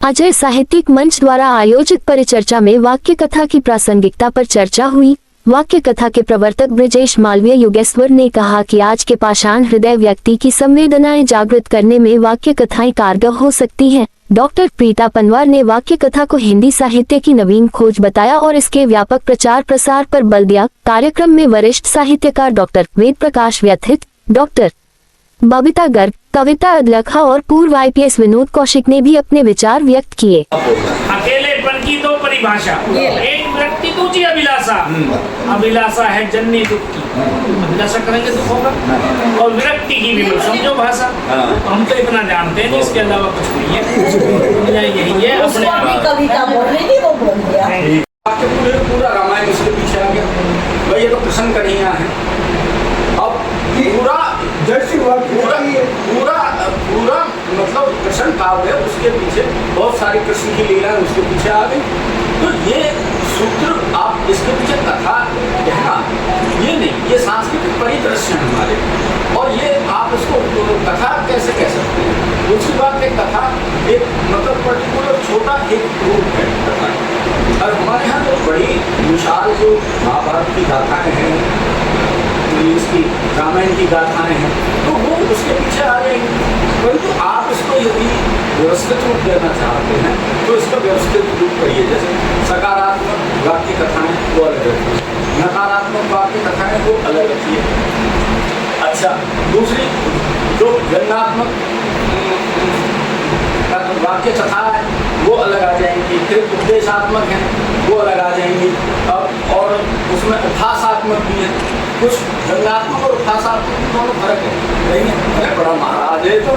अजय साहित्यिक मंच द्वारा आयोजित परिचर्चा में वाक्य कथा की प्रासंगिकता पर चर्चा हुई। वाक्य कथा के प्रवर्तक ब्रजेश मालवीय योगेश्वर ने कहा कि आज के पाषाण हृदय व्यक्ति की संवेदनाएं जागृत करने में वाक्य कथाएं कारगर हो सकती हैं। डॉक्टर प्रीता पनवार ने वाक्य कथा को हिंदी साहित्य की नवीन खोज बताया और इसके व्यापक प्रचार प्रसार पर बल दिया। कार्यक्रम में वरिष्ठ साहित्यकार डॉक्टर वेद प्रकाश व्यथित, डॉक्टर बबीता गर्ग, कविता अदलखा और पूर्व IPS विनोद कौशिक ने भी अपने विचार व्यक्त किए। अकेलेपन की तो परिभाषा, एक व्यक्ति दूसरी अभिलाषा। अभिलाषा है जननी दुख की, अभिलाषा करेंगे दुख होगा। और विरक्ति की भी समझो भाषा, हम तो इतना जानते हैं, इसके अलावा कुछ नहीं है। यही है अपने कविता बोलने की वो बोल दिया। पूरा रामायण इसके पीछे आ गया भाई, ये तो कृष्ण कन्हैया है। अब पूरा पूरा मतलब कृष्ण काव्य है, उसके पीछे बहुत सारी कृष्ण की लीला उसके पीछे आ गई। तो ये सूत्र आप इसके पीछे कथा कहना ये नहीं, ये सांस्कृतिक परिदृश्य है हमारे, और ये आप इसको कथा कैसे कह सकते हैं। दूसरी बात है, कथा एक मतलब पर्टिकुलर छोटा एक रूप है कथा। और हमारे यहाँ तो बड़ी विशाल जो महाभारत की गाथाएं हैं, इसकी रामायण की गाथाएं हैं, तो वो उसके पीछे आ जाएंगी। परंतु आप इसको यदि व्यवस्थित रूप देना चाहते हैं तो इसका व्यवस्थित रूप करिए। जैसे सकारात्मक वाक्य कथाएं वो अलग रखिए, नकारात्मक वाक्य कथाएं वो अलग रखिए। अच्छा, दूसरी जो व्यंग्यात्मक वाक्य कथा है वो अलग आ जाएंगी, फिर उपदेशात्मक है वो अलग आ जाएंगी। अब और उसमें उपहासात्मक भी है, कुछ व्यंग्यात्मक और उपहासात्मक दोनों फर्क है। नहीं अरे बड़ा महाराज है तो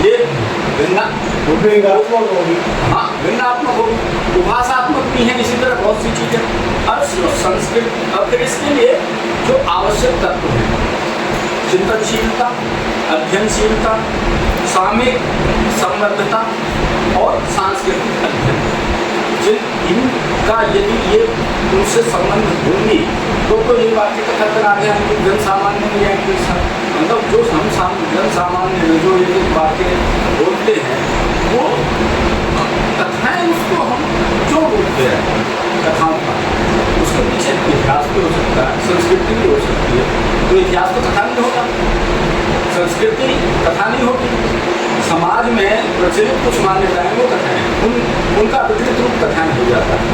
ये व्यंग्यात्मक होगी, हाँ व्यंग्यात्मक होगी, उपहासात्मक भी है। इसी तरह बहुत सी चीजें। अब संस्कृत, अब फिर इसके लिए जो आवश्यक तत्व है, चिंतनशीलता, अध्ययनशीलता, सामयिक संबद्धता और सांस्कृतिक अध्ययन, इनका यदि ये उनसे संबंध होंगी तो ये वाक्य कथा कर आगे हम जन सामान्य में जाएंगे। मतलब जो हम जन सामान्य में जो ये वाक्य बोलते हैं वो कथाएं, उसको हम क्यों बोलते हैं कथाओं का, उसके पीछे इतिहास भी हो सकता है, संस्कृति भी हो सकती है। तो इतिहास तो कथा नहीं होगा, संस्कृति कथा नहीं होगी। समाज में प्रचलित कुछ मान्यताएं वो कथाएं, उनका विकृत रूप कथाएं हो जाता है।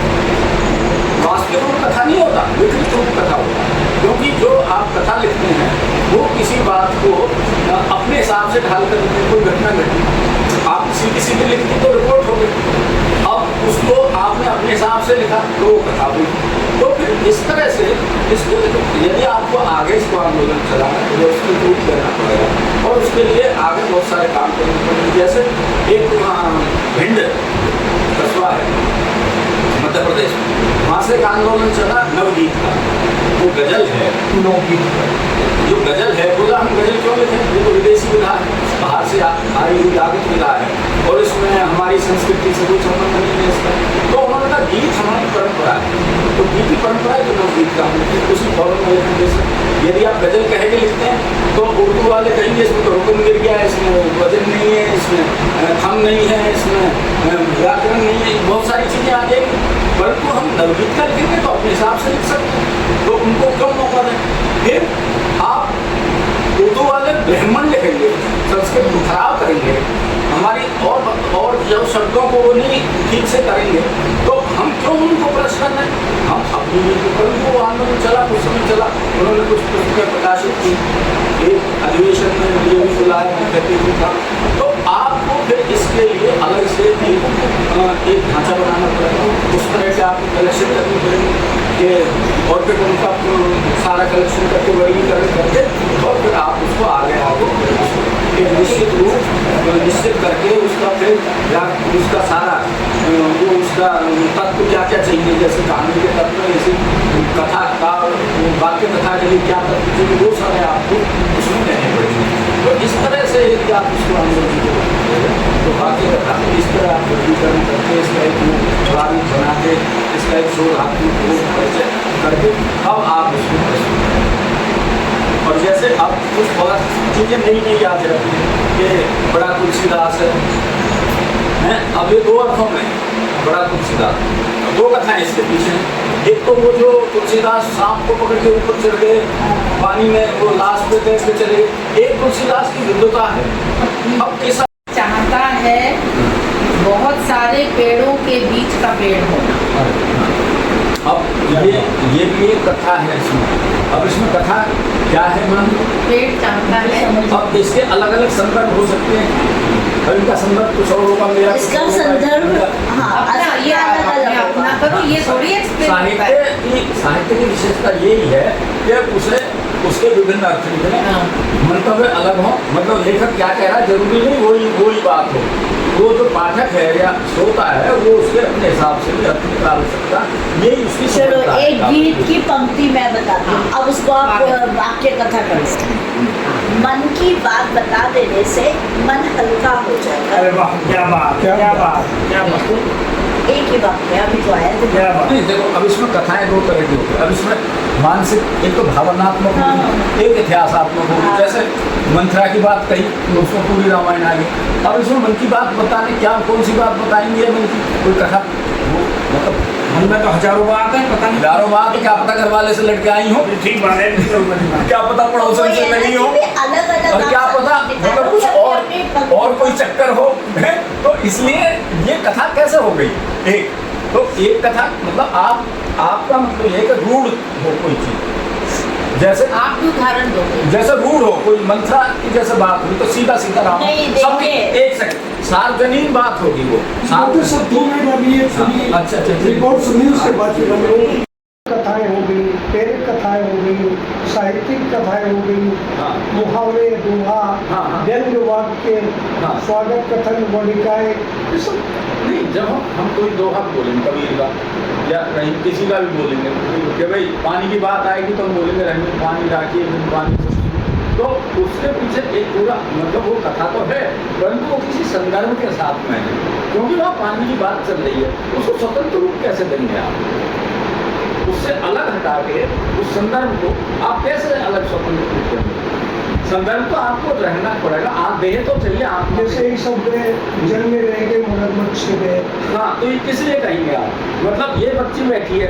वास्तविक रूप कथा नहीं होता, विकृत रूप कथा होता है। क्योंकि जो आप कथा लिखते हैं वो किसी बात को अपने हिसाब से ढाल कर लिखते हैं। कोई घटना घटी, आप सीधी सीधी लिखती तो रिपोर्ट हो गई, अब उसको आपने अपने हिसाब से लिखा तो वो कथा हुई। तो फिर इस तरह से इसको यदि आपको आगे इसको आंदोलन चलाना है तो उसको रूप देना पड़ेगा, और उसके लिए आगे बहुत सारे काम करने पड़ेंगे। जैसे एक भिंड कस्बा है मध्य प्रदेश में, वहाँ से एक आंदोलन चला नवगीत का। वो गजल है, जो गजल है बोला हम गजल क्यों लिखें, ये तो विदेशी विधा है, बाहर से आई हुई आगत विधा है और इसमें हमारी संस्कृति से कोई संबंध नहीं है इसका। तो उन्होंने कहा गीत हमारी परंपरा है, तो गीत की परंपरा है तो नवगीत का हम लिखते, उसी फॉरन में लिखेंगे। यदि आप गजल कह के लिखते हैं तो उर्दू वाले कहेंगे इसमें तो हुक्म गिर गया है, इसमें वजन नहीं है, इसमें थम नहीं है, इसमें व्याकरण नहीं है, बहुत सारी चीज़ें आ जाएंगी। परंतु हम नवगीत का लिखेंगे तो अपने हिसाब से लिख सकते हैं, तो उनको क्यों मौका दें। फिर आप उर्दू वाले ब्राह्मण लिखेंगे, संस्कृत को खराब करेंगे, हमारी और जब शब्दों को वो नहीं ठीक से करेंगे तो हम क्यों उनको प्रश्न है, हम अपनी परंतु वो आंदोलन चला, कुछ समय चला, उन्होंने कुछ पुस्तकें प्रकाशित की, एक अधिवेशन में ये भी बुलाया कहते था। तो आपको फिर इसके लिए अलग से एक ढांचा बनाना पड़ेगा, उस तरह से आपको कलेक्शन करनी पड़ेगी और फिर उनका सारा कलेक्शन करके वर्गीकरण करके और फिर आप उसको आगे एक निश्चित रूप निश्चित करके उसका फिर उसका सारा वो उसका तत्व क्या क्या चाहिए, जैसे कहानी के तत्व, जैसे कथा का वाक्य कथा के लिए क्या तत्व चाहिए, वो सारे आपको उसमें देने पड़ेंगे। तो इस तरह से यदि आप उसको आंदोलन तो वाक्य कथा इस तरह आप वर्गीकरण करके इसका एक प्रारूप बना के इसका एक शोधात्मक रूप परिचय करके अब आप उसको प्रस्तुत करें। और जैसे अब कुछ बहुत चीज़ें नई नई याद रहती हैं कि बड़ा तुलसीदास है, हैं। अब ये दो अर्थों में बड़ा तुलसीदास, दो कथाएं इसके पीछे। एक तो वो जो तुलसीदास सांप को पकड़ के ऊपर चढ़ गए, पानी में वो लाश पे तैर के चले, एक तुलसीदास की विद्वता है। अब कैसा चाहता है बहुत सारे पेड़ों के बीच का पेड़ हो। अब ये भी एक कथा है इसमें। अब इसमें कथा क्या है मान, पेड़ चाहता है। अब इसके अलग अलग संदर्भ हो सकते हैं। अब इनका संदर्भ कुछ और होगा, मेरा कुछ इसका और होगा, संदर्भ इनका- हाँ ये अपना करो, ये थोड़ी साहित्य की विशेषता यही है कि उसके विभिन्न अर्थ निकले, मंतव्य अलग हो। मतलब लेखक क्या कह रहा है जरूरी नहीं वही बात हो, वो जो पाठक है या श्रोता है वो उसके अपने हिसाब से भी अर्थ निकाल सकता। यही उसकी चलो सफलता है। एक गीत की पंक्ति मैं बताती हूँ, अब उसको आप वाक्य कथा कर सकते हैं। मन की बात बता देने से मन हल्का हो जाएगा। अरे वाह, क्या बात, क्या बात, क्या बात, एक ही वाक्य अभी तो आया था। क्या बात। नहीं देखो, अब इसमें कथाएं दो तरह की होती है। अब इसमें मानसिक, एक तो भावनात्मक होगी, एक इतिहासात्मक होगी। जैसे मंथरा की बात कही तो उसमें पूरी रामायण आ गई। अब इसमें मन की बात बताने क्या, कौन सी बात बताएंगे मन की, कोई कथा वो मतलब मन में तो हजारों बात है, पता नहीं हजारों बात, क्या पता घर वाले से लड़के आई हो, ठीक बात है, क्या पता पड़ोसन से लगी हो, अलग और क्या पता मतलब कुछ और कोई चक्कर हो, है? तो इसलिए ये कथा कैसे हो गई एक, तो एक कथा मतलब आपका मतलब ये कि रूढ़ हो कोई चीज, जैसे आप भी उदाहरण दोगे। जैसे रूढ़ हो कोई मंत्रा की जैसे बात हुई तो सीधा सीधा राम नहीं, सबकी देखिए। एक सेकंड सार्वजनीन बात होगी वो तो सब 2 मिनट अभी ये सुनिए। अच्छा अच्छा रिपोर्ट सुनिए, उसके बाद फिर हम लोग कथाएं हो गई, प्रेरक कथाएं हो गई, साहित्यिक कथाएं हो गई, हाँ। मुहावरे, दोहा, हाँ। व्यंग्य वाक्य, हाँ। स्वागत कथन, वर्णिकाएं, ये सब नहीं, जब हम कोई दोहा बोलेंगे कबीर का या कहीं किसी का भी बोलेंगे कि भाई पानी की बात आएगी तो हम बोलेंगे रही पानी राखिए बिन पानी से, तो उसके पीछे एक पूरा मतलब वो कथा तो है, परंतु वो किसी संदर्भ के साथ में है, क्योंकि वहाँ पानी की बात चल रही है। उसको स्वतंत्र रूप कैसे देंगे आप, उससे अलग हटा के उस संदर्भ को आप कैसे अलग स्वतंत्र रूप देंगे? संदर्भ तो आपको रहना पड़ेगा, आप देह तो चाहिए आप जैसे ही शब्द जल में रह गए मगरमच्छ से गए। हाँ, तो ये किस लिए कहेंगे आप, मतलब ये बच्ची बैठी है,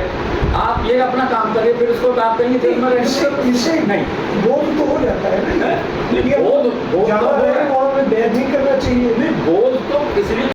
आप ये अपना काम करिए, फिर उसको आप कहेंगे जेल में रहने इससे नहीं, बोध तो हो जाता है ना, नहीं, बोध ज्यादा तो रहने वालों में भेद नहीं करना चाहिए। नहीं, बोध तो किसी भी